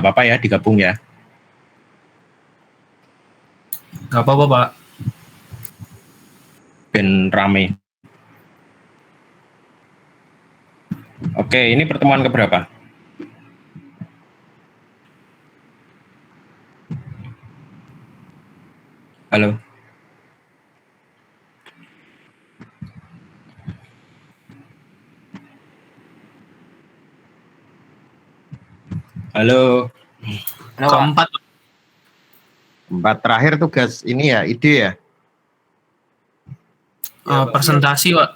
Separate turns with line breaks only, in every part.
apa-apa ya digabung ya.
Nggak apa-apa, Pak.
Ben rame. Oke, ini pertemuan keberapa? Halo. Halo.
Keempat.
Empat terakhir tugas ini ya, ide ya?
Presentasi, Pak.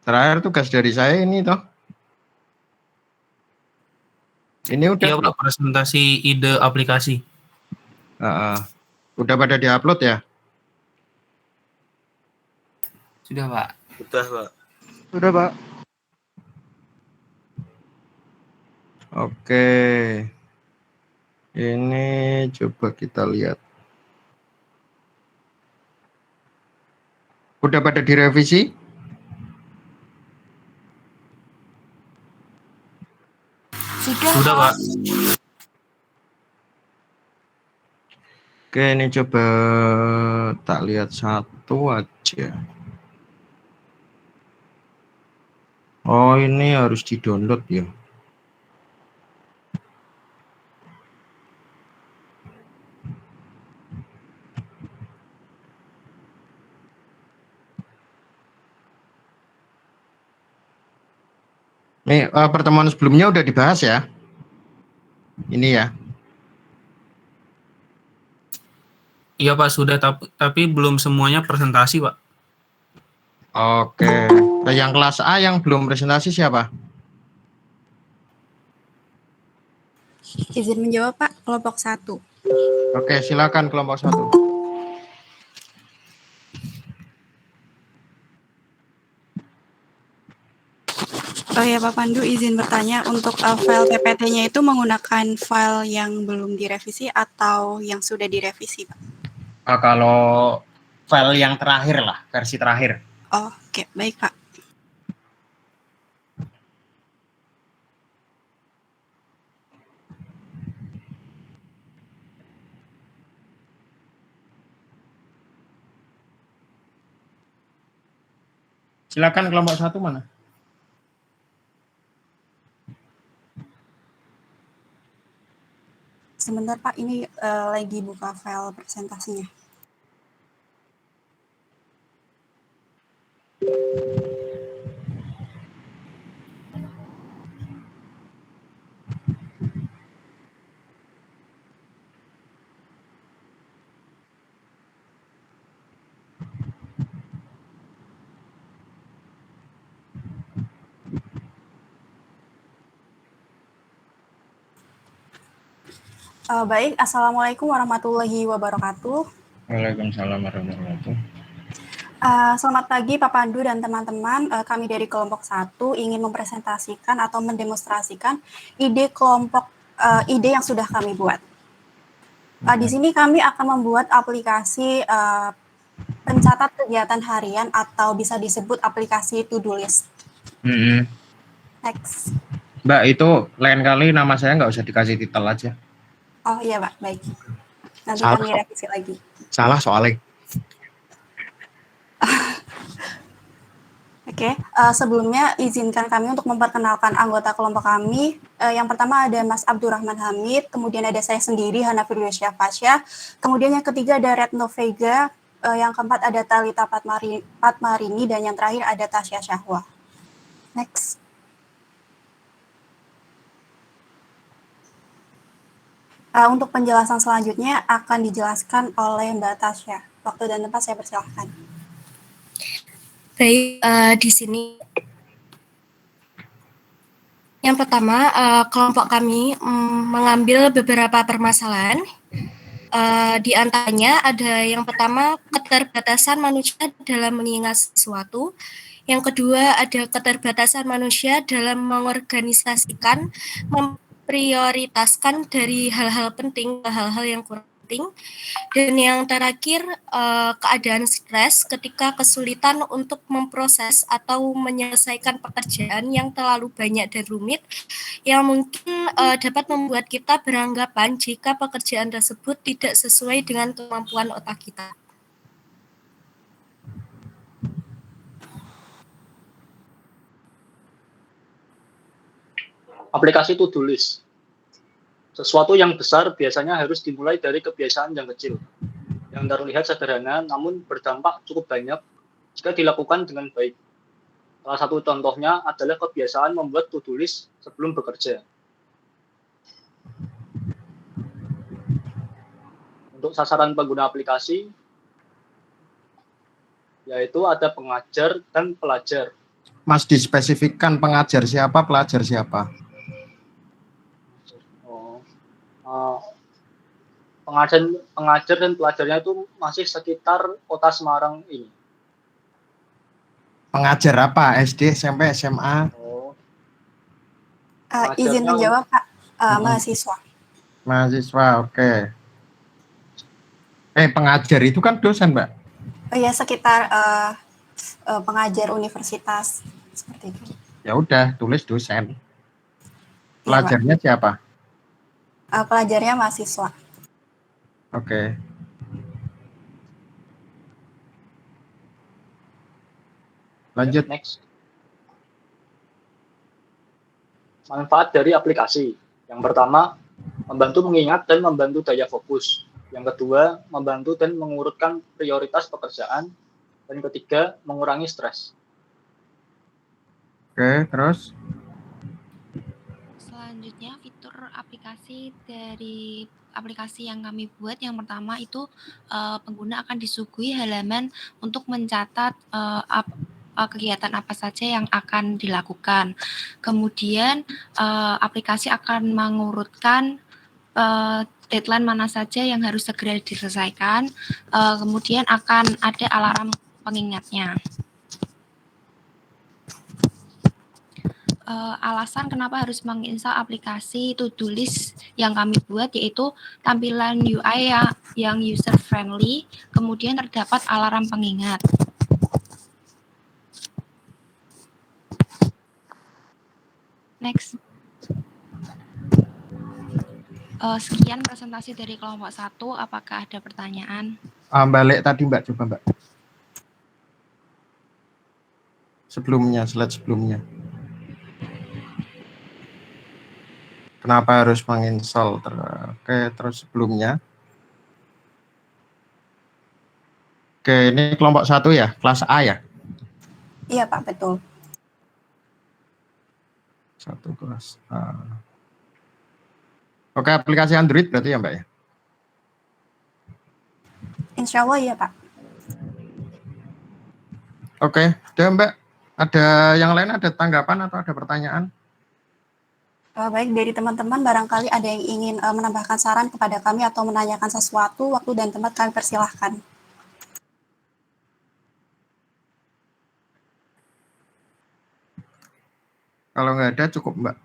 Terakhir tugas dari saya ini toh. Ini udah.
Iya, Pak, presentasi ide aplikasi.
Udah pada diupload ya?
Sudah, Pak.
Sudah, Pak. Oke. Ini coba kita lihat. Udah pada direvisi?
Sudah, Pak.
Oke, ini coba tak lihat satu aja. Oh, ini harus di-download ya. Nih, pertemuan sebelumnya udah dibahas ya. Ini ya.
Iya, Pak, sudah, tapi belum semuanya presentasi, Pak.
Oke. Nah, yang kelas A yang belum presentasi siapa?
Izin menjawab, Pak, kelompok 1.
Oke, silakan kelompok 1.
Oh ya, Pak Pandu, izin bertanya, untuk file PPT-nya itu menggunakan file yang belum direvisi atau yang sudah direvisi, Pak?
Kalau file yang terakhir lah, versi terakhir.
Oh, oke, baik, Pak.
Silakan kelompok 1 mana?
Sebentar, Pak, ini lagi buka file presentasinya. Baik, Assalamualaikum warahmatullahi wabarakatuh.
Waalaikumsalam warahmatullahi wabarakatuh.
Selamat pagi Pak Pandu dan teman-teman. Kami dari kelompok 1 ingin mempresentasikan atau mendemonstrasikan ide ide yang sudah kami buat. Di sini kami akan membuat aplikasi pencatat kegiatan harian atau bisa disebut aplikasi to-do list. Next.
Mbak, itu lain kali nama saya nggak usah dikasih titel aja.
Oh iya, Pak, baik. Nanti
Salah.
kami revisi lagi.
Salah soalnya.
Oke, sebelumnya izinkan kami untuk memperkenalkan anggota kelompok kami. Yang pertama ada Mas Abdurrahman Hamid, kemudian ada saya sendiri, Hana Firdausyah Fasya, kemudian yang ketiga ada Retno Vega, yang keempat ada Talita Patmarini, dan yang terakhir ada Tasya Syahwa. Next. Untuk penjelasan selanjutnya akan dijelaskan oleh Mbak Tasya. Waktu dan tempat saya persilahkan.
Baik, di sini yang pertama kelompok kami mengambil beberapa permasalahan. Di antaranya ada yang pertama keterbatasan manusia dalam mengingat sesuatu. Yang kedua ada keterbatasan manusia dalam mengorganisasikan, memprioritaskan dari hal-hal penting ke hal-hal yang kurang penting. penting. Dan yang terakhir, keadaan stres ketika kesulitan untuk memproses atau menyelesaikan pekerjaan yang terlalu banyak dan rumit, yang mungkin dapat membuat kita beranggapan jika pekerjaan tersebut tidak sesuai dengan kemampuan otak kita.
Aplikasi to-do list. Sesuatu yang besar biasanya harus dimulai dari kebiasaan yang kecil, yang terlihat sederhana namun berdampak cukup banyak jika dilakukan dengan baik. Salah satu contohnya adalah kebiasaan membuat to-do list sebelum bekerja. Untuk sasaran pengguna aplikasi, yaitu ada pengajar dan pelajar.
Mas dispesifikkan pengajar siapa, pelajar siapa?
Pengajar dan pelajarnya itu masih sekitar kota Semarang ini.
Pengajar apa? SD, SMP, SMA?
Izin menjawab, Pak. Mahasiswa.
Mahasiswa, oke. Pengajar itu kan dosen, Mbak?
Oh ya, sekitar pengajar universitas seperti itu.
Ya udah, tulis dosen.
Iya, Pak.
Pelajarnya siapa?
Pelajarnya mahasiswa.
Oke. Lanjut.
Next. Manfaat dari aplikasi. Yang pertama, membantu mengingat dan membantu daya fokus. Yang kedua, membantu dan mengurutkan prioritas pekerjaan. Dan ketiga, mengurangi stres.
Oke, terus?
Selanjutnya, fitur aplikasi dari aplikasi yang kami buat, yang pertama itu pengguna akan disuguhi halaman untuk mencatat kegiatan apa saja yang akan dilakukan. Kemudian aplikasi akan mengurutkan deadline mana saja yang harus segera diselesaikan. Kemudian akan ada alarm pengingatnya. Alasan kenapa harus menginstal aplikasi to-do list yang kami buat, yaitu tampilan UI yang user friendly, kemudian terdapat alarm pengingat. Next. Sekian presentasi dari kelompok 1. Apakah ada pertanyaan?
Balik tadi Mbak, coba Mbak. Sebelumnya, slide sebelumnya. Kenapa harus menginstal? Oke, terus sebelumnya. Oke, ini kelompok 1 ya, kelas A ya?
Iya, Pak, betul.
1 kelas A. Oke, aplikasi Android berarti ya Mbak ya?
Insya Allah iya, Pak.
Oke, udah Mbak. Ada yang lain, ada tanggapan atau ada pertanyaan?
Baik, dari teman-teman barangkali ada yang ingin menambahkan saran kepada kami atau menanyakan sesuatu, waktu dan tempat kami persilahkan.
Kalau nggak ada, cukup Mbak.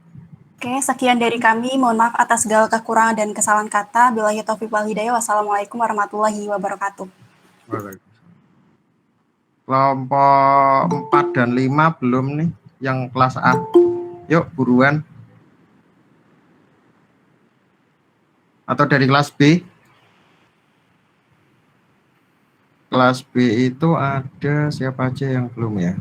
Oke, sekian dari kami. Mohon maaf atas segala kekurangan dan kesalahan kata. Billahi taufiq wal hidayah. Wassalamualaikum warahmatullahi wabarakatuh.
Kelompok 4 dan 5 belum nih, yang kelas A. Yuk, buruan. Atau dari kelas B? Kelas B itu ada siapa aja yang belum ya?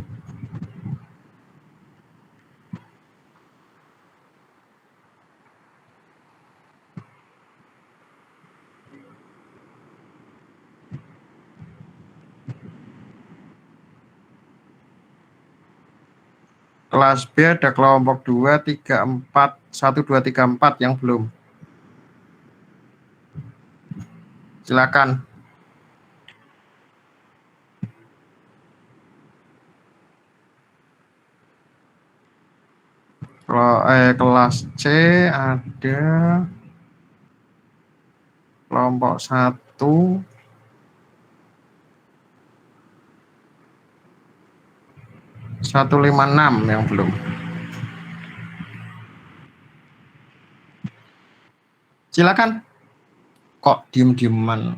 Kelas B ada kelompok 2, 3, 4, 1, 2, 3, 4 yang belum. Silakan. Kelas C ada kelompok 1, 156 yang belum. Silakan. Kok diem-dieman?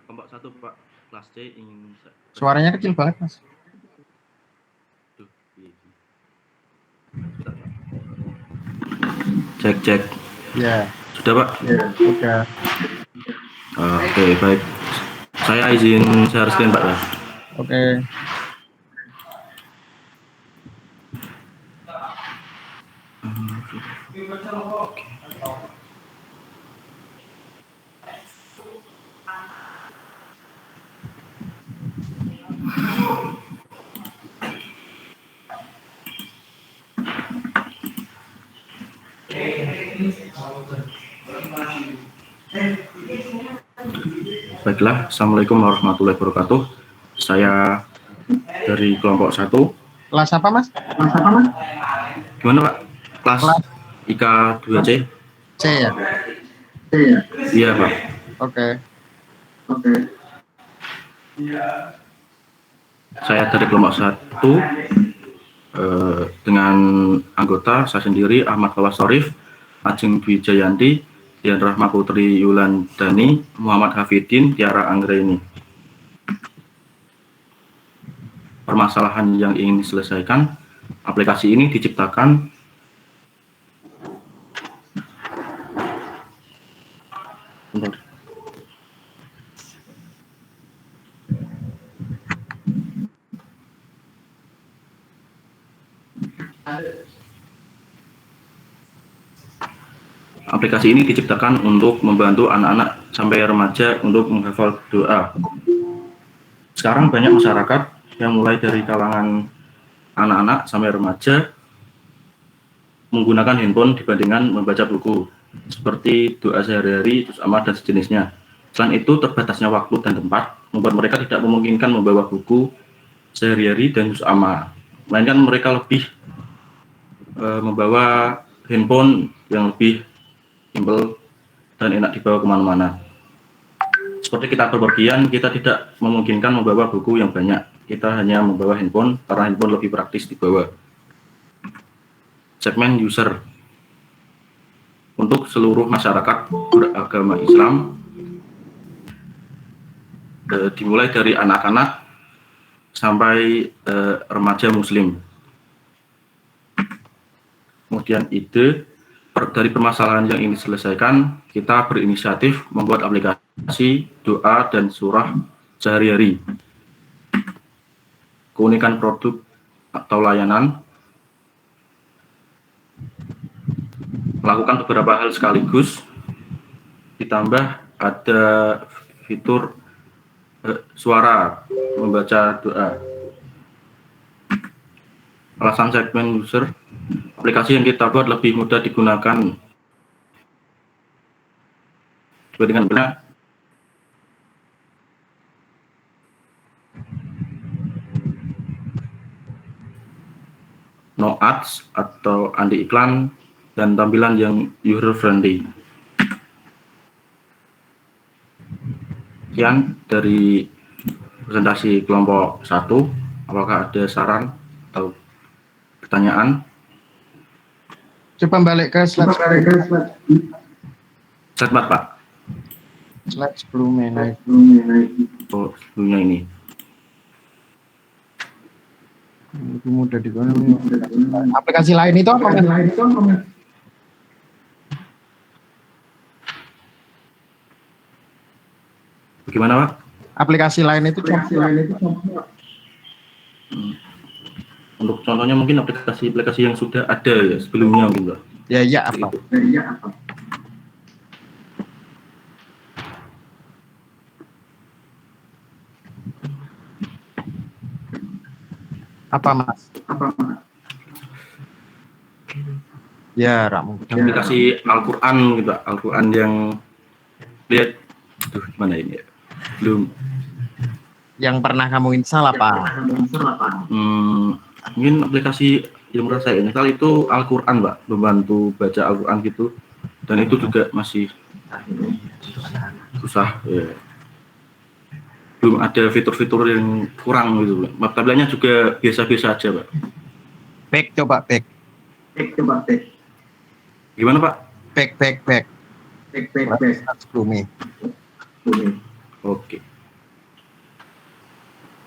Kelompok 1 Pak, kelas C ingin
Suaranya kecil banget, Mas.
Duh, iya. Sudah, Pak. Cek.
Ya,
Sudah Pak?
udah.
Oke, baik. Saya izin share screen Pak ya.
Oke.
Baiklah, Assalamualaikum warahmatullahi wabarakatuh. Saya dari kelompok 1.
Kelas apa, Mas?
Gimana Pak? Kelas IK 2C?
C ya?
Iya Pak.
Oke.
Saya dari kelompok 1 dengan anggota saya sendiri Ahmad Fawas Sharif, Ajeng Dwi Jayanti, Dian Rahma Putri Yulandani, Muhammad Hafidin, Tiara Anggreni. Permasalahan yang ingin diselesaikan, aplikasi ini diciptakan Aplikasi ini diciptakan untuk membantu anak-anak sampai remaja untuk menghafal doa. Sekarang banyak masyarakat yang mulai dari kalangan anak-anak sampai remaja menggunakan handphone dibandingkan membaca buku, seperti doa sehari-hari, juz amma, dan sejenisnya. Selain itu, terbatasnya waktu dan tempat membuat mereka tidak memungkinkan membawa buku sehari-hari dan juz amma. Melainkan mereka lebih membawa handphone yang lebih simpel dan enak dibawa kemana-mana. Seperti kita berpergian, kita tidak memungkinkan membawa buku yang banyak. Kita hanya membawa handphone karena handphone lebih praktis dibawa. Segmen user untuk seluruh masyarakat beragama Islam, dimulai dari anak-anak sampai remaja Muslim. Kemudian ide dari permasalahan yang ingin diselesaikan, kita berinisiatif membuat aplikasi doa dan surah sehari-hari. Keunikan produk atau layanan, melakukan beberapa hal sekaligus, ditambah ada fitur suara membaca doa. Alasan segmen user, aplikasi yang kita buat lebih mudah digunakan dibandingkan benar. No ads atau anti iklan dan tampilan yang user friendly. Sekian dari presentasi kelompok 1. Apakah ada saran atau pertanyaan?
Coba balik ke slide.
Slide 4, Pak.
Slide sebelumnya.
Oh, sebelumnya ini.
Lebih mudah digunakan. Aplikasi lain itu apa?
Bagaimana, Pak?
Aplikasi lain itu
Untuk contohnya mungkin aplikasi-aplikasi yang sudah ada ya sebelumnya mungkin, Pak.
Ya apa? Apa, Mas? Ya, mungkin.
Aplikasi Al-Quran gitu, Pak. Al-Quran yang lihat, gimana ini ya? Belum.
Yang pernah kamu install apa?
Mungkin aplikasi yang menurut saya install itu Al-Quran, Pak. Membantu baca Al-Quran gitu. Dan itu juga masih susah. Ya. Belum ada fitur-fitur yang kurang gitu. Tampilannya juga biasa-biasa aja, Pak.
Back coba back.
Gimana Pak?
Back. Sebelumnya.
Oke.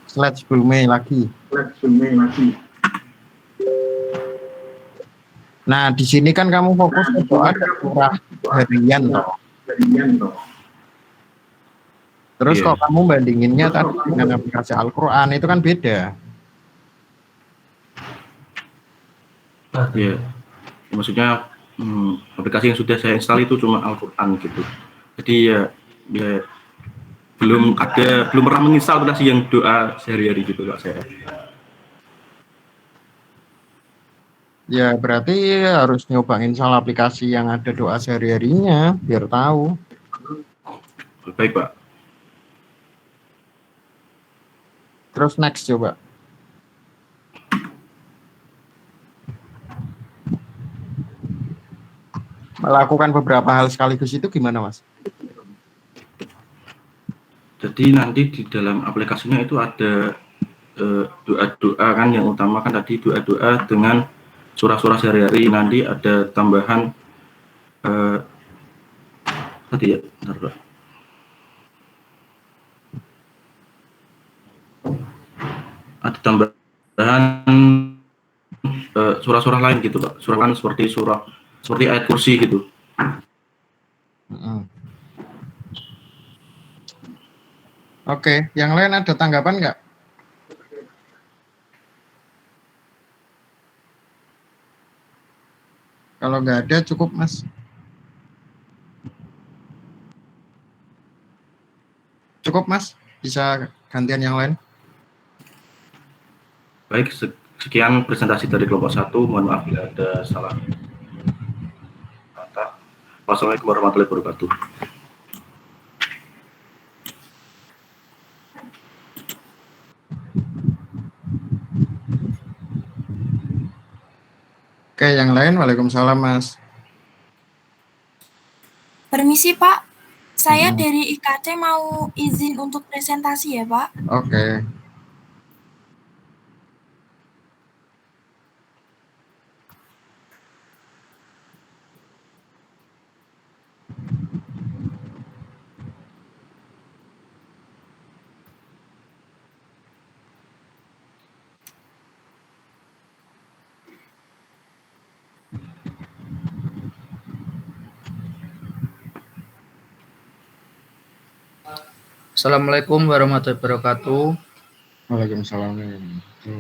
Slide sebelumnya lagi. Nah, di sini kan kamu fokus ke doa surah harian toh. Terus
Iya.
kalau kamu bandinginnya tadi dengan aplikasi Al-Quran itu kan beda.
Ya, maksudnya aplikasi yang sudah saya install itu cuma Al-Quran gitu. Jadi ya belum pernah menginstal aplikasi yang doa sehari-hari gitu Pak saya.
Ya berarti harus nyobain salah aplikasi yang ada doa sehari-harinya biar tahu.
Baik Pak.
Terus next coba. Melakukan beberapa hal sekaligus itu gimana Mas?
Jadi nanti di dalam aplikasinya itu ada doa-doa kan, yang utama kan tadi doa-doa dengan surah-surah sehari-hari. Nanti ada tambahan tadi ya, bentar Pak. Ada tambahan surah-surah lain gitu Pak. Surah kan seperti ayat kursi gitu.
Oke, yang lain ada tanggapan nggak? Kalau nggak ada cukup Mas. Cukup Mas, bisa gantian yang lain.
Baik, sekian presentasi dari kelompok 1. Mohon maaf bila ada salah kata. Wassalamualaikum warahmatullahi wabarakatuh.
Oke, yang lain. Waalaikumsalam Mas.
Permisi Pak, saya dari IKT mau izin untuk presentasi ya Pak.
Oke.
Assalamualaikum warahmatullahi wabarakatuh.
Waalaikumsalam.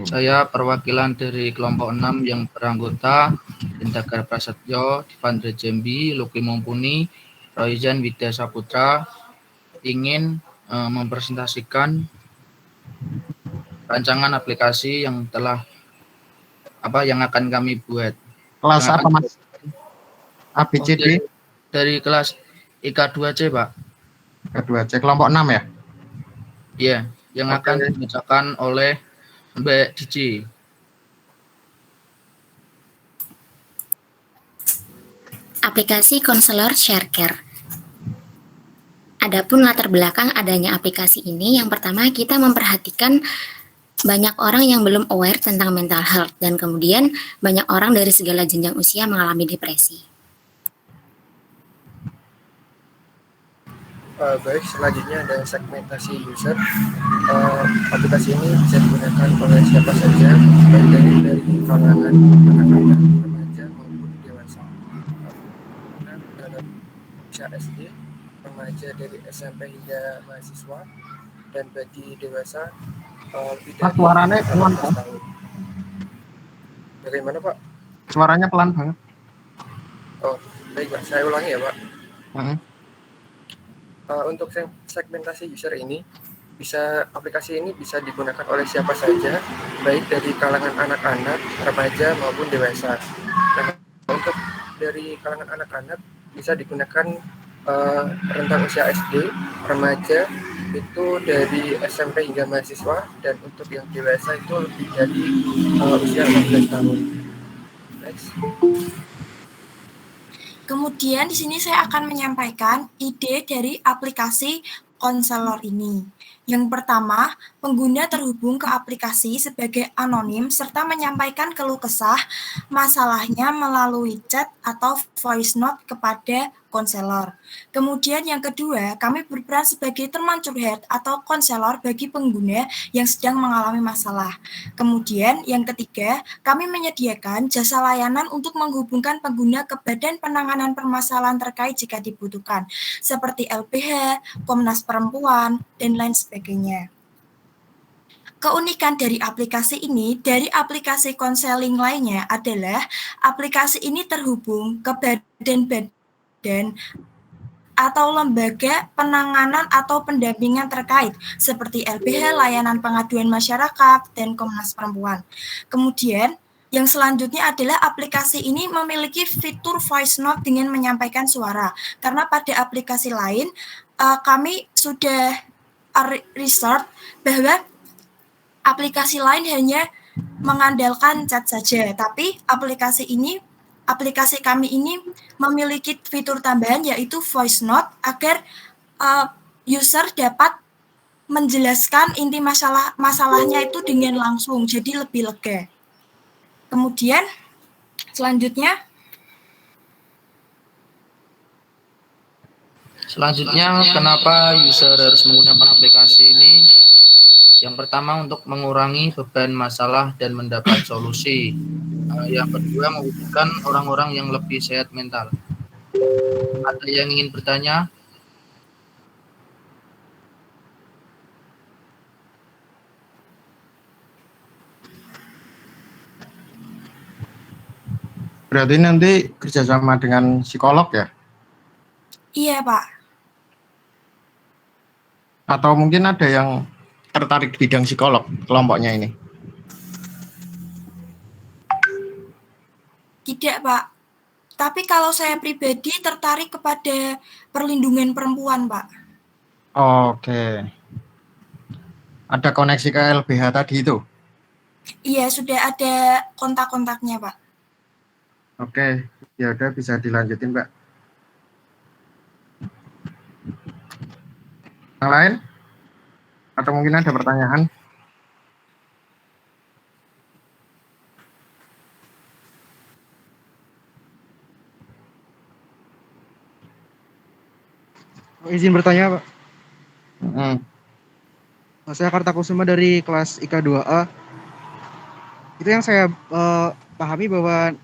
Saya perwakilan dari kelompok 6 yang beranggota Indagar Prasetyo, Divandra Jambi, Luki Mumpuni, Roizan Widya Saputra, ingin mempresentasikan rancangan aplikasi yang akan kami buat.
Kelas apa Mas? ABCD?
Dari kelas IK2C Pak.
IK2C, kelompok 6 ya?
Iya, yang akan dibacakan oleh Mbak Cici.
Aplikasi konselor ShareCare. Adapun latar belakang adanya aplikasi ini, yang pertama kita memperhatikan banyak orang yang belum aware tentang mental health, dan kemudian banyak orang dari segala jenjang usia mengalami depresi.
Baik, selanjutnya ada segmentasi user. Aplikasi ini bisa digunakan oleh siapa saja, baik dari kalangan anak-anak, remaja maupun dewasa. Dalam usia SD, remaja dari SMP hingga mahasiswa, dan bagi dewasa lebih dari
suaranya pelan,
18 tahun. Bagaimana Pak?
Suaranya pelan banget.
Oh, baik Pak, saya ulangi ya Pak.
Uh-huh.
Untuk segmentasi user ini, aplikasi ini bisa digunakan oleh siapa saja, baik dari kalangan anak-anak, remaja maupun dewasa. Nah, untuk dari kalangan anak-anak bisa digunakan rentang usia SD, remaja itu dari SMP hingga mahasiswa, dan untuk yang dewasa itu lebih dari usia 18 tahun. Next.
Kemudian di sini saya akan menyampaikan ide dari aplikasi konselor ini. Yang pertama, pengguna terhubung ke aplikasi sebagai anonim serta menyampaikan keluh kesah masalahnya melalui chat atau voice note kepada konselor. Kemudian yang kedua, kami berperan sebagai teman curhat atau konselor bagi pengguna yang sedang mengalami masalah. Kemudian yang ketiga, kami menyediakan jasa layanan untuk menghubungkan pengguna ke Badan Penanganan Permasalahan terkait jika dibutuhkan, seperti LPH, Komnas Perempuan, dan lain sebagainya. Keunikan dari aplikasi ini, dari aplikasi konseling lainnya adalah aplikasi ini terhubung ke badan-badan atau lembaga penanganan atau pendampingan terkait, seperti LBH, Layanan Pengaduan Masyarakat, dan Komnas Perempuan. Kemudian, yang selanjutnya adalah aplikasi ini memiliki fitur voice note dengan menyampaikan suara, karena pada aplikasi lain, kami sudah research bahwa aplikasi lain hanya mengandalkan chat saja, tapi aplikasi kami ini memiliki fitur tambahan yaitu voice note agar user dapat menjelaskan inti masalahnya itu dengan langsung, jadi lebih lega. Kemudian selanjutnya
kenapa user harus menggunakan aplikasi ini? Yang pertama, untuk mengurangi beban masalah dan mendapat solusi. Yang kedua, mewujudkan orang-orang yang lebih sehat mental. Ada yang ingin bertanya?
Berarti nanti kerjasama dengan psikolog ya?
Iya, Pak.
Atau mungkin ada yang tertarik di bidang psikolog kelompoknya ini?
Tidak, Pak. Tapi kalau saya pribadi tertarik kepada perlindungan perempuan, Pak.
Oke. Ada koneksi ke LBH tadi itu?
Iya, sudah ada kontak-kontaknya, Pak.
Oke, ya udah bisa dilanjutin, Mbak. Yang lain? Atau mungkin ada pertanyaan?
Izin bertanya, Pak. Saya Kartakusuma dari kelas IK 2A. Itu yang saya pahami bahwa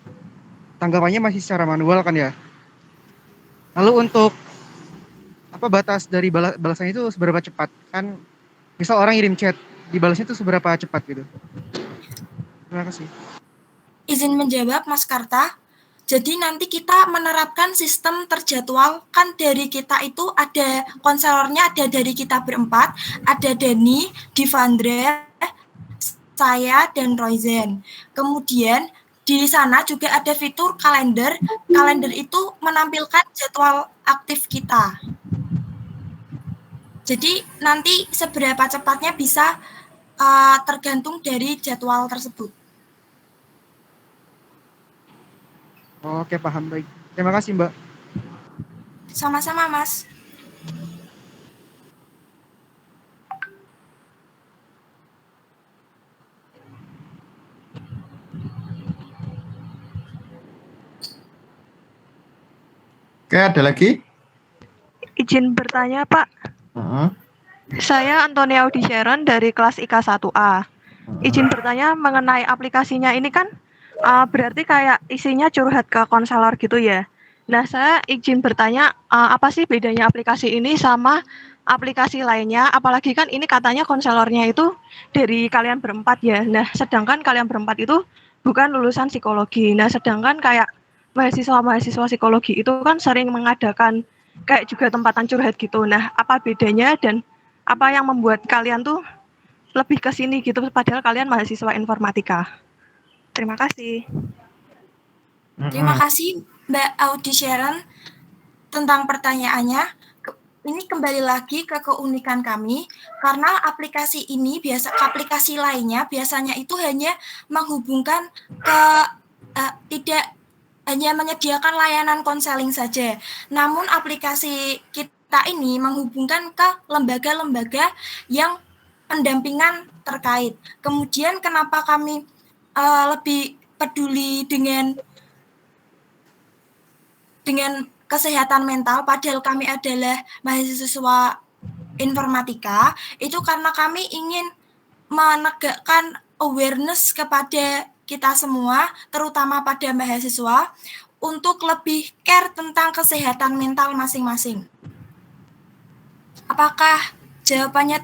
tanggapannya masih secara manual kan ya. Lalu untuk batas dari balasannya itu seberapa cepat? Kan misal orang ngirim chat, dibalasnya itu seberapa cepat gitu. Terima kasih.
Izin menjawab, Mas Karta. Jadi nanti kita menerapkan sistem terjadwal, kan dari kita itu ada konselornya, ada dari kita berempat, ada Dani, Divandra, saya, dan Roizen. Kemudian di sana juga ada fitur kalender. Kalender itu menampilkan jadwal aktif kita. Jadi nanti seberapa cepatnya bisa tergantung dari jadwal tersebut.
Oke, paham, baik. Terima kasih, Mbak.
Sama-sama, Mas.
Oke, ada lagi?
Izin bertanya, Pak. Saya Antonia Audi Sharon dari kelas IK 1A. Izin bertanya mengenai aplikasinya ini kan berarti kayak isinya curhat ke konselor gitu ya. Nah, saya izin bertanya apa sih bedanya aplikasi ini sama aplikasi lainnya? Apalagi kan ini katanya konselornya itu dari kalian berempat ya. Nah, sedangkan kalian berempat itu bukan lulusan psikologi. Nah, sedangkan kayak mahasiswa-mahasiswa psikologi itu kan sering mengadakan kayak juga tempatan curhat gitu. Nah, apa bedanya dan apa yang membuat kalian tuh lebih ke sini gitu padahal kalian mahasiswa informatika? Terima kasih.
Terima kasih Mbak Audi Sharon tentang pertanyaannya. Ini kembali lagi ke keunikan kami karena aplikasi ini aplikasi lainnya biasanya itu hanya menghubungkan ke tidak hanya menyediakan layanan konseling saja. Namun aplikasi kita kita ini menghubungkan ke lembaga-lembaga yang pendampingan terkait. Kemudian kenapa kami lebih peduli dengan kesehatan mental, padahal kami adalah mahasiswa informatika, itu karena kami ingin menegakkan awareness kepada kita semua, terutama pada mahasiswa, untuk lebih care tentang kesehatan mental masing-masing. Apakah jawabannya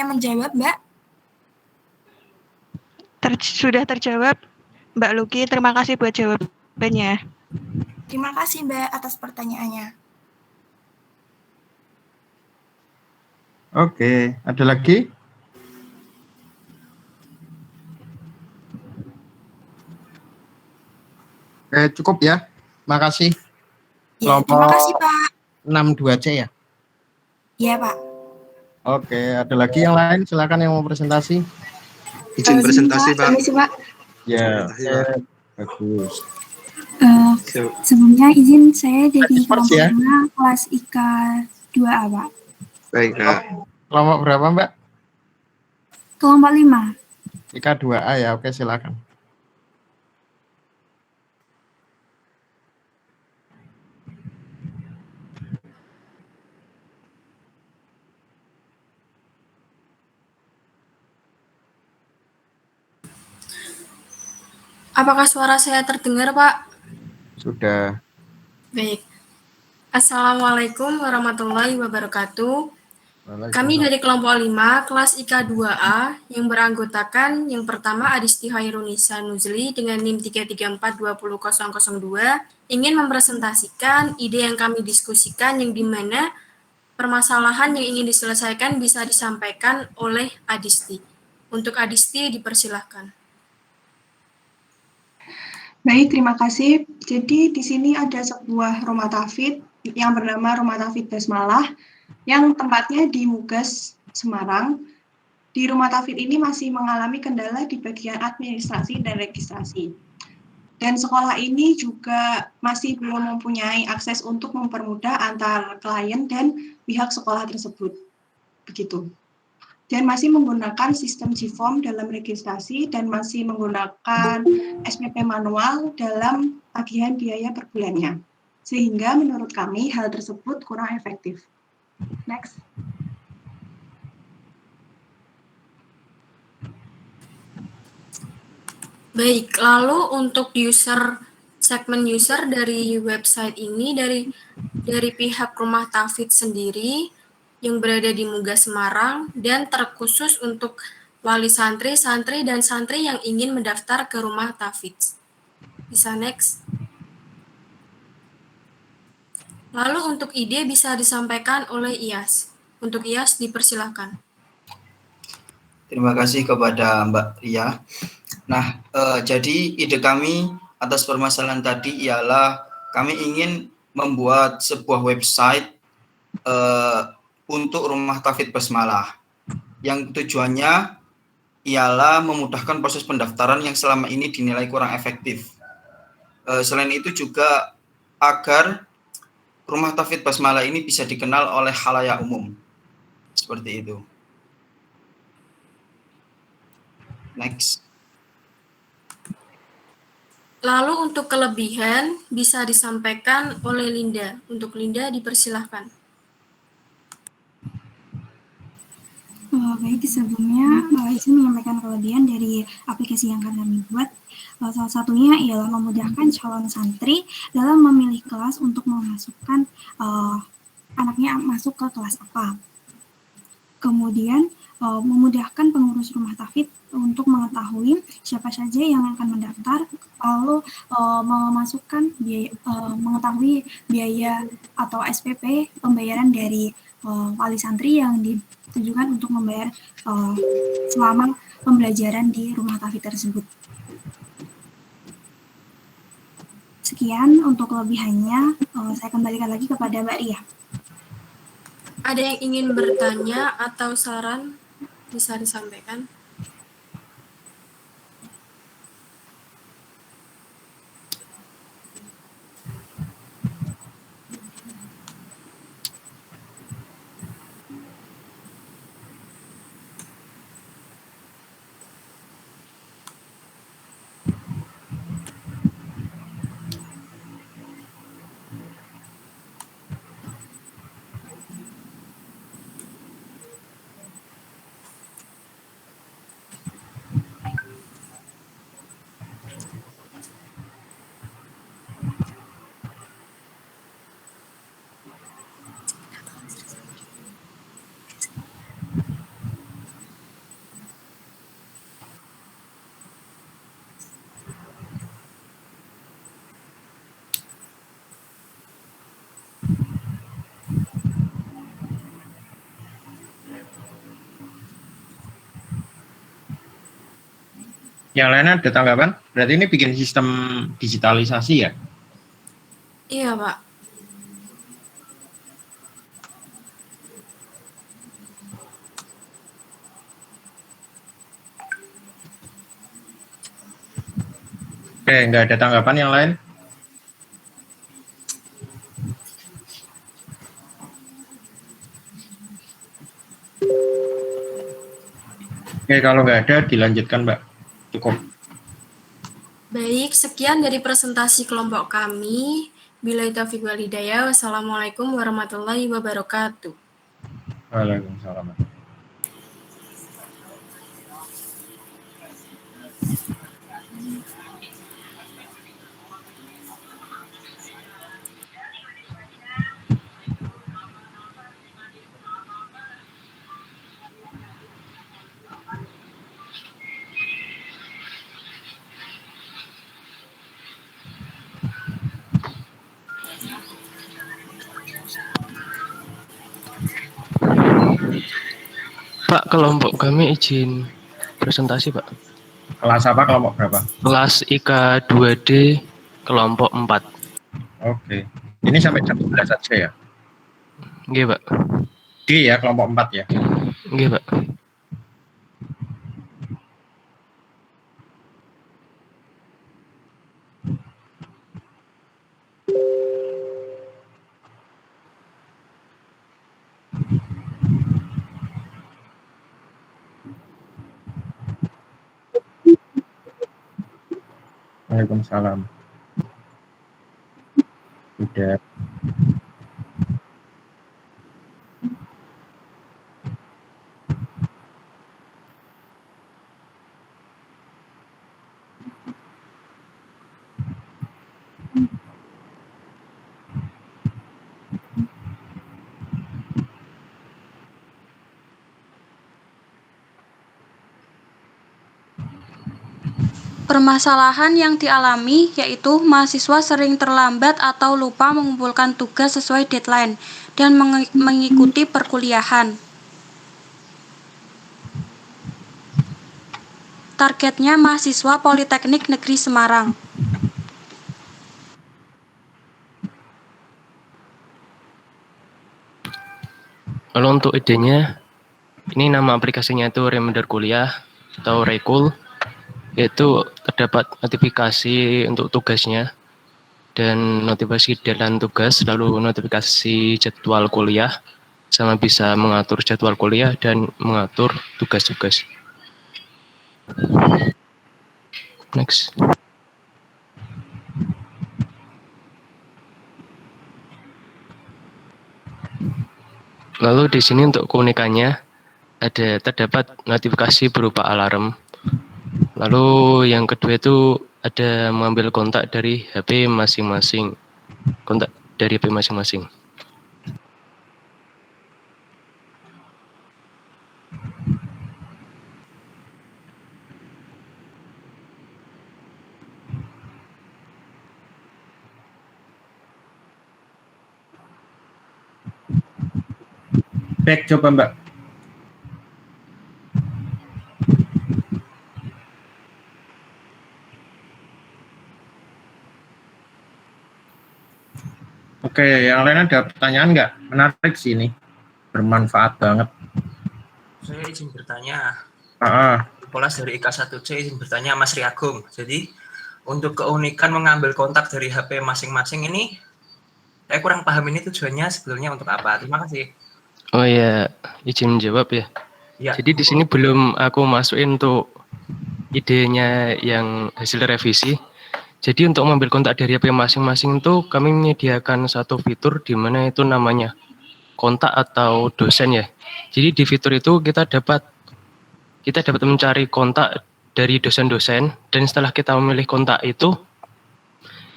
menjawab, Mbak?
Sudah terjawab, Mbak Luki. Terima kasih buat jawabannya.
Terima kasih, Mbak, atas pertanyaannya.
Oke, ada lagi? Cukup ya. Makasih.
Ya, terima kasih, Pak.
62C ya?
Iya, Pak.
Oke, ada lagi yang lain? Silakan yang mau presentasi.
Izin presentasi, Pak.
Permisi, Pak.
Ya, bagus.
Sebelumnya izin saya dari kelompok
ya?
5 kelas IK 2A, Pak.
Baik, Kak.
Kelompok berapa, Mbak?
Kelompok 5.
IK 2A ya, oke silakan.
Apakah suara saya terdengar, Pak?
Sudah.
Baik. Assalamualaikum warahmatullahi wabarakatuh. Kami dari kelompok 5, kelas IK 2A, yang beranggotakan yang pertama Adisti Hairunisa Nuzli dengan NIM 334200002, ingin mempresentasikan ide yang kami diskusikan yang dimana permasalahan yang ingin diselesaikan bisa disampaikan oleh Adisti. Untuk Adisti dipersilahkan.
Baik, terima kasih. Jadi di sini ada sebuah rumah tafid yang bernama Rumah Tafid Basmalah yang tempatnya di Mugas, Semarang. Di rumah tafid ini masih mengalami kendala di bagian administrasi dan registrasi. Dan sekolah ini juga masih belum mempunyai akses untuk mempermudah antar klien dan pihak sekolah tersebut. Begitu. Dan masih menggunakan sistem G-Form dalam registrasi dan masih menggunakan SPP manual dalam tagihan biaya per bulannya. Sehingga menurut kami hal tersebut kurang efektif. Next.
Baik, lalu untuk segmen user dari website ini dari pihak Rumah Tafid sendiri yang berada di Mugas Semarang dan terkhusus untuk wali santri, santri, dan santri yang ingin mendaftar ke Rumah Tafid. Bisa next. Lalu untuk ide bisa disampaikan oleh IAS. Untuk IAS dipersilahkan.
Terima kasih kepada Mbak Ria. Nah, jadi ide kami atas permasalahan tadi ialah kami ingin membuat sebuah website untuk Rumah Tafid Basmalah yang tujuannya ialah memudahkan proses pendaftaran yang selama ini dinilai kurang efektif. Selain itu juga agar Rumah Tafid Basmalah ini bisa dikenal oleh khalayak umum. Seperti itu. Next.
Lalu untuk kelebihan bisa disampaikan oleh Linda. Untuk Linda dipersilahkan.
Baik, sebelumnya izin menyampaikan kelebihan dari aplikasi yang akan kami buat. Salah satunya ialah memudahkan calon santri dalam memilih kelas untuk memasukkan anaknya masuk ke kelas apa. Kemudian memudahkan pengurus rumah tafid untuk mengetahui siapa saja yang akan mendaftar, lalu memasukkan biaya, mengetahui biaya atau SPP pembayaran dari wali santri yang ditujukan untuk membayar selama pembelajaran di rumah tafid tersebut. Sekian untuk kelebihannya, saya kembalikan lagi kepada Mbak Ria.
Ada yang ingin bertanya atau saran bisa disampaikan?
Yang lain ada tanggapan? Berarti ini bikin sistem digitalisasi ya?
Iya, Pak.
Oke, nggak ada tanggapan yang lain? Oke, kalau nggak ada dilanjutkan, Mbak. Cukup.
Baik, sekian dari presentasi kelompok kami. Billahi taufiq wal hidayah. Wassalamualaikum warahmatullahi wabarakatuh.
Waalaikumsalam.
Pak, kelompok kami izin presentasi, Pak.
Kelas apa, kelompok berapa?
Kelas IK 2D, kelompok 4.
Oke. Ini sampai jam 11 saja ya?
Nggih, Pak.
D ya, kelompok 4 ya?
Nggih, Pak.
Waalaikumsalam. Sudah.
Permasalahan yang dialami yaitu mahasiswa sering terlambat atau lupa mengumpulkan tugas sesuai deadline dan mengikuti perkuliahan. Targetnya mahasiswa Politeknik Negeri Semarang.
Kalau untuk idenya, ini nama aplikasinya itu Reminder Kuliah atau Rekul. Yaitu terdapat notifikasi untuk tugasnya dan notifikasi deadline tugas, lalu notifikasi jadwal kuliah, sama bisa mengatur jadwal kuliah dan mengatur tugas-tugas. Next. Lalu di sini untuk keunikannya terdapat notifikasi berupa alarm. Lalu yang kedua itu ada mengambil kontak dari HP masing-masing. Kontak dari HP masing-masing.
Back coba, Mbak. Oke, yang lain ada pertanyaan nggak? Menarik sih ini, bermanfaat banget.
Saya izin bertanya.
Kelas
dari IK1C izin bertanya, Mas Riagung. Jadi untuk keunikan mengambil kontak dari HP masing-masing ini, saya kurang paham ini tujuannya sebetulnya untuk apa. Terima kasih.
Oh ya, izin menjawab ya.
Ya.
Jadi di sini belum aku masukin untuk idenya yang hasil revisi. Jadi untuk mengambil kontak dari HP masing-masing itu kami menyediakan satu fitur di mana itu namanya kontak atau dosen ya. Jadi di fitur itu kita dapat mencari kontak dari dosen-dosen, dan setelah kita memilih kontak itu,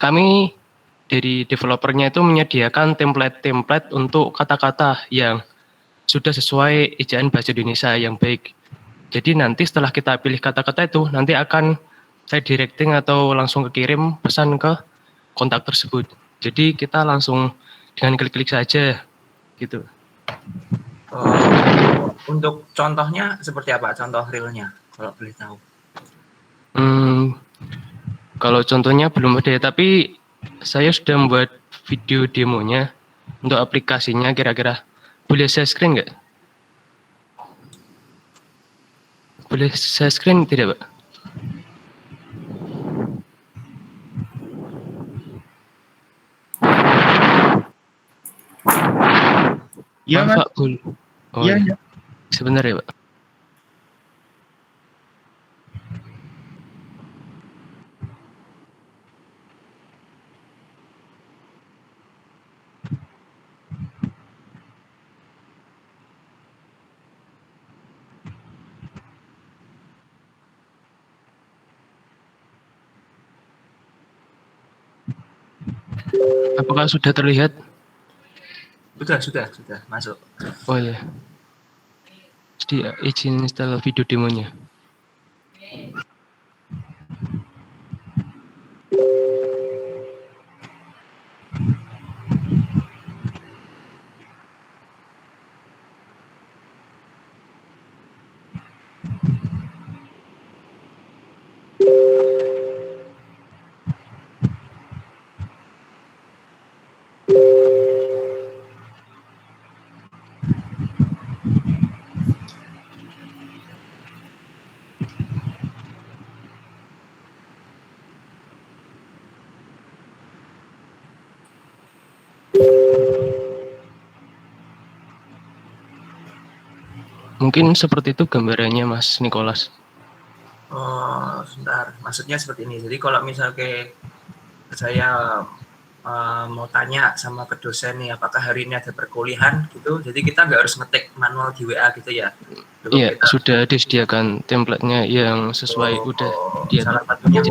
kami dari developernya itu menyediakan template-template untuk kata-kata yang sudah sesuai ejaan bahasa Indonesia yang baik. Jadi nanti setelah kita pilih kata-kata itu, nanti akan saya directing atau langsung kekirim pesan ke kontak tersebut. Jadi kita langsung dengan klik-klik saja gitu.
Untuk contohnya seperti apa? Contoh realnya kalau boleh tahu.
Kalau contohnya belum ada ya, tapi saya sudah membuat video demonya untuk aplikasinya. Kira-kira boleh saya screen nggak? Boleh saya screen tidak, Pak?
Iya, Mas.
Pak, oh,
Iya,
iya.
iya.
Sebentar ya, Pak. Apakah sudah terlihat?
Sudah masuk.
Oh ya. Jadi izin install video demonya. Mungkin seperti itu gambarannya, Mas Nicholas.
Oh, sebentar. Maksudnya seperti ini. Jadi kalau misalnya saya mau tanya sama ke dosen nih, apakah hari ini ada perkuliahan gitu. Jadi kita nggak harus ngetik manual di WA gitu ya.
Iya, sudah disediakan template-nya yang sesuai udah dia.
Salah satunya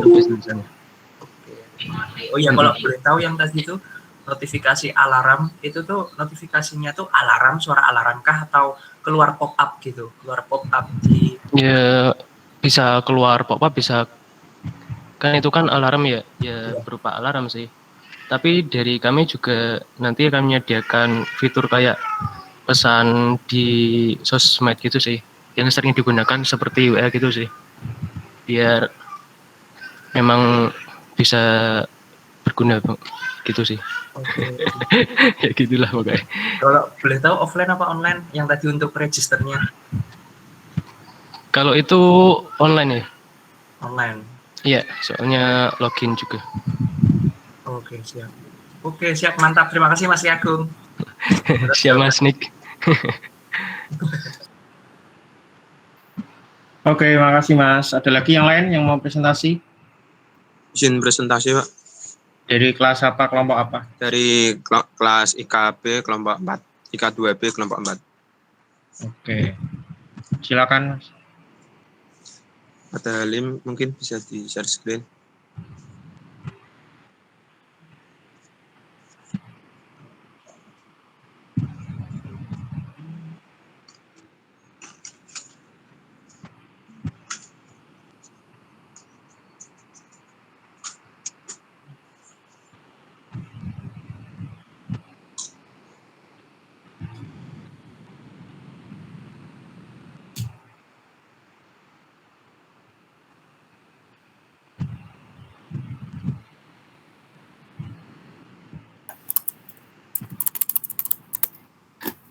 Oh iya, kalau boleh tahu yang tadi itu notifikasi alarm itu tuh notifikasinya tuh alarm, suara alarm kah atau keluar pop up gitu, keluar pop up di
Ya bisa keluar pop up, bisa kan itu kan alarm ya, berupa alarm sih. Tapi dari kami juga nanti akan menyediakan fitur kayak pesan di sosmed gitu sih, yang sering digunakan seperti WA gitu sih, biar memang bisa berguna gitu sih. Ya gitulah pokoknya.
Kalau boleh tahu offline apa online yang tadi untuk registernya?
Kalau itu online ya?
Online.
Iya, soalnya login juga.
Oke, siap, mantap. Terima kasih Mas Agung.
Siap Mas Nick.
Oke, makasih Mas. Ada lagi yang lain yang mau presentasi?
Izin presentasi, Pak.
Dari kelas apa, kelompok apa?
Dari kelas IKB kelompok 4, IK2B kelompok 4.
Oke. Silakan.
Ada Halim, mungkin bisa di share screen.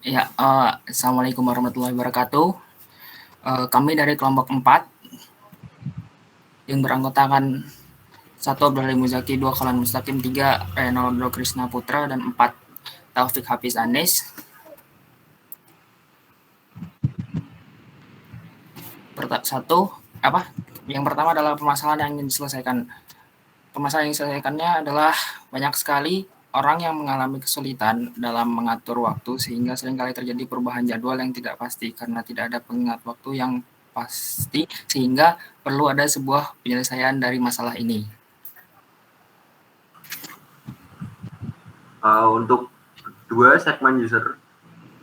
Ya, Assalamualaikum warahmatullahi wabarakatuh. Kami dari kelompok 4 yang beranggotakan 1 Abdul Muzaki, 2 Khalan Mustaqim, 3 Renaldo Krishna Putra, dan 4 Taufik Hafiz Anis. Yang pertama adalah permasalahan yang ingin diselesaikan. Permasalahan yang diselesaikannya adalah banyak sekali orang yang mengalami kesulitan dalam mengatur waktu sehingga seringkali terjadi perubahan jadwal yang tidak pasti karena tidak ada pengingat waktu yang pasti, sehingga perlu ada sebuah penyelesaian dari masalah ini.
Untuk kedua segmen user,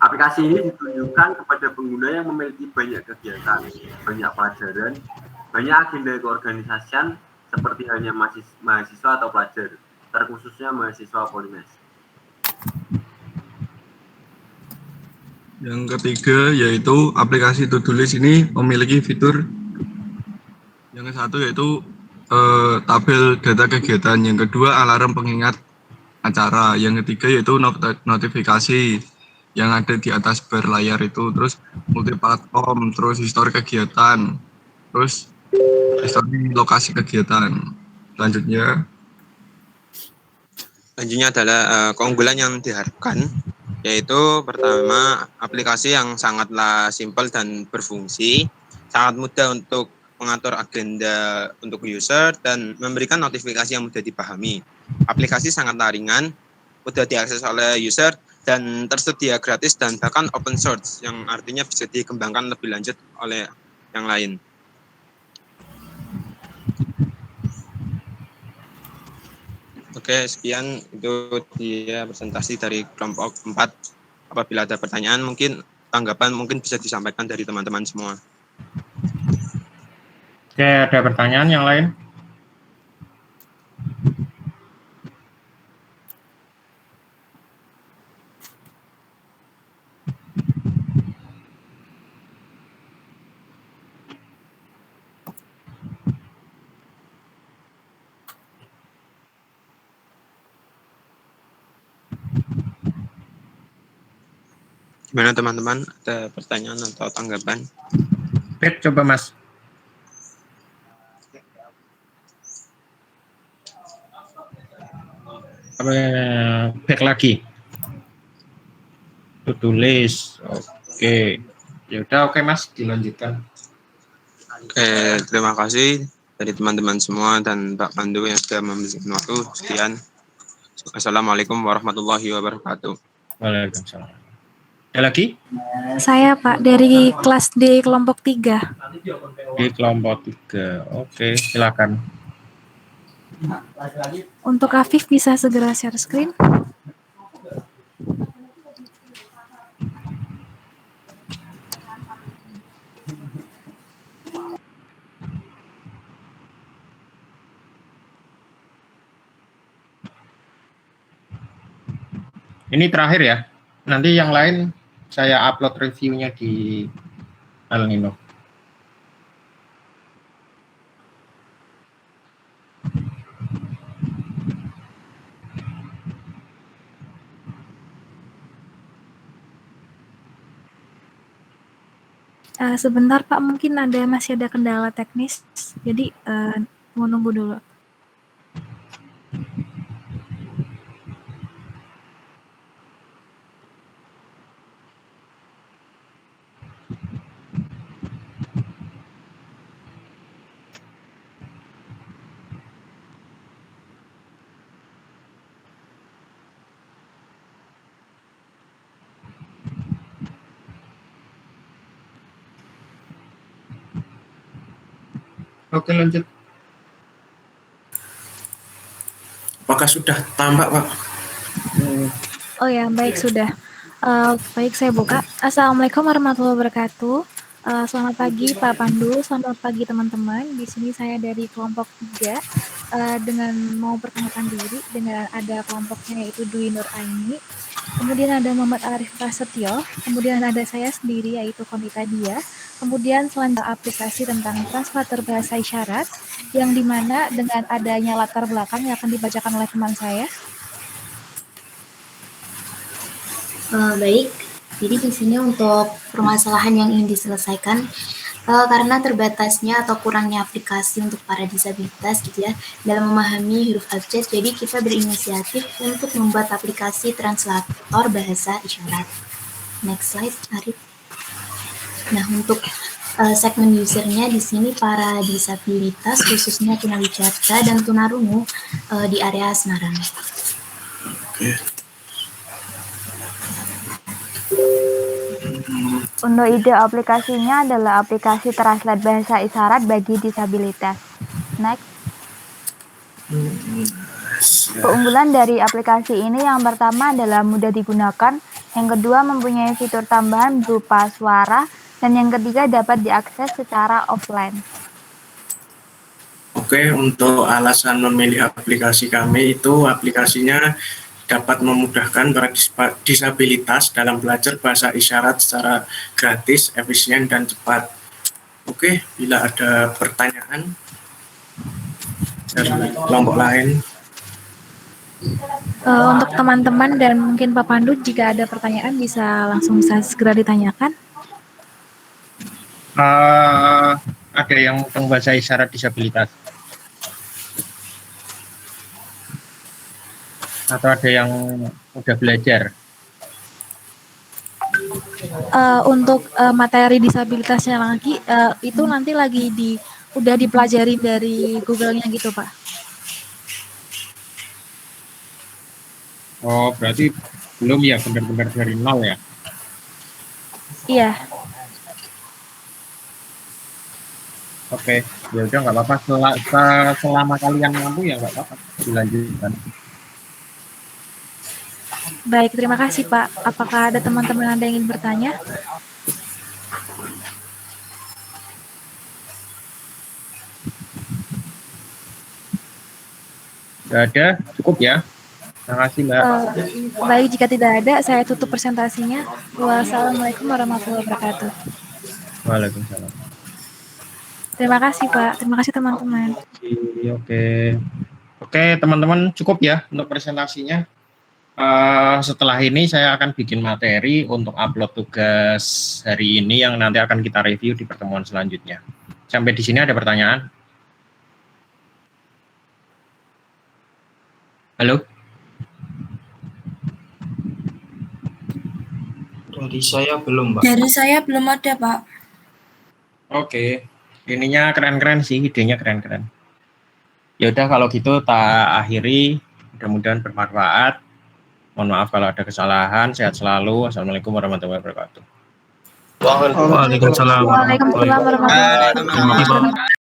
aplikasi ini ditujukan kepada pengguna yang memiliki banyak kegiatan, banyak pelajaran, banyak agenda keorganisasian seperti hanya mahasiswa atau pelajar, terkhususnya mahasiswa Polimes.
Yang ketiga yaitu aplikasi to-do list ini memiliki fitur
Yang satu yaitu tabel data kegiatan, yang kedua alarm pengingat acara, yang ketiga yaitu notifikasi yang ada di atas bar layar itu, terus multi platform, terus histori kegiatan, terus histori lokasi kegiatan. Selanjutnya
adalah keunggulan yang diharapkan, yaitu pertama aplikasi yang sangatlah simpel dan berfungsi, sangat mudah untuk mengatur agenda untuk user dan memberikan notifikasi yang mudah dipahami. Aplikasi sangatlah ringan, mudah diakses oleh user dan tersedia gratis dan bahkan open source, yang artinya bisa dikembangkan lebih lanjut oleh yang lain. Oke, sekian itu dia presentasi dari kelompok 4. Apabila ada pertanyaan, mungkin tanggapan mungkin bisa disampaikan dari teman-teman semua.
Oke, ada pertanyaan yang lain?
Gimana teman-teman? Ada pertanyaan atau tanggapan?
Pet, coba Mas. Back lagi. Tulis. Oke. Ya udah, oke Mas, dilanjutkan.
Oke, terima kasih dari teman-teman semua dan Pak Pandu yang sudah memberikan waktu. Sekian. Assalamualaikum warahmatullahi wabarakatuh.
Waalaikumsalam. Ada lagi?
Saya Pak dari kelas D kelompok 3.
Di kelompok 3. Oke, silakan.
Untuk Afif bisa segera share screen.
Ini terakhir ya. Nanti yang lain saya upload reviewnya di El Nino.
Sebentar Pak, mungkin masih ada kendala teknis, jadi mau nunggu dulu.
Oke, lanjut.
Apakah sudah tambah, Pak?
Oh ya, baik sudah. Baik, saya buka. Assalamualaikum warahmatullahi wabarakatuh. Selamat pagi Pak Pandu, selamat pagi teman-teman. Di sini saya dari kelompok 3 dengan mau perkenalkan diri dengan ada kelompoknya yaitu Dwi Nur Aini. Kemudian ada Muhammad Arif Prasetyo, kemudian ada saya sendiri yaitu Konita Dia. Kemudian selanjutnya aplikasi tentang translator bahasa isyarat yang dimana dengan adanya latar belakang yang akan dibacakan oleh teman saya.
Baik, jadi di sini untuk permasalahan yang ingin diselesaikan karena terbatasnya atau kurangnya aplikasi untuk para disabilitas gitu ya dalam memahami huruf abjad, jadi kita berinisiatif untuk membuat aplikasi translator bahasa isyarat. Next slide, Arif. Nah, untuk segmen usernya di sini para disabilitas khususnya tunawicara dan tunarungu di area Semarang.
Oke.
Untuk ide aplikasinya adalah aplikasi translate bahasa isyarat bagi disabilitas. Next. Keunggulan dari aplikasi ini yang pertama adalah mudah digunakan, yang kedua mempunyai fitur tambahan berupa suara, dan yang ketiga dapat diakses secara offline.
Oke, untuk alasan memilih aplikasi kami itu aplikasinya dapat memudahkan para disabilitas dalam belajar bahasa isyarat secara gratis, efisien, dan cepat. Oke, bila ada pertanyaan dari kelompok lain.
Untuk teman-teman dan mungkin Pak Pandu, jika ada pertanyaan bisa segera ditanyakan.
Ada yang bahasa isyarat disabilitas atau ada yang udah belajar?
Untuk materi disabilitasnya lagi itu nanti lagi udah dipelajari dari Google-nya gitu, Pak.
Oh, berarti belum ya benar-benar dari nol ya?
Iya.
Oke, ya udah nggak apa-apa. Selama kalian mampu ya nggak apa-apa, dilanjutkan.
Baik, terima kasih Pak. Apakah ada teman-teman Anda yang ingin bertanya?
Nggak ada, cukup ya. Terima kasih Mbak.
Baik, jika tidak ada, saya tutup presentasinya. Wassalamualaikum warahmatullahi wabarakatuh.
Waalaikumsalam.
Terima kasih Pak. Terima kasih teman-teman.
Oke, teman-teman, cukup ya untuk presentasinya. Setelah ini saya akan bikin materi untuk upload tugas hari ini yang nanti akan kita review di pertemuan selanjutnya. Sampai di sini ada pertanyaan? Halo?
Dari saya belum, Pak.
Dari saya belum ada, Pak.
Oke, ininya keren-keren sih, idenya keren-keren. Ya udah kalau gitu tak akhiri, mudah-mudahan bermanfaat. Mohon maaf kalau ada kesalahan. Sehat selalu. Assalamualaikum warahmatullahi wabarakatuh.
Waalaikumsalam.
Waalaikumsalam warahmatullahi wabarakatuh.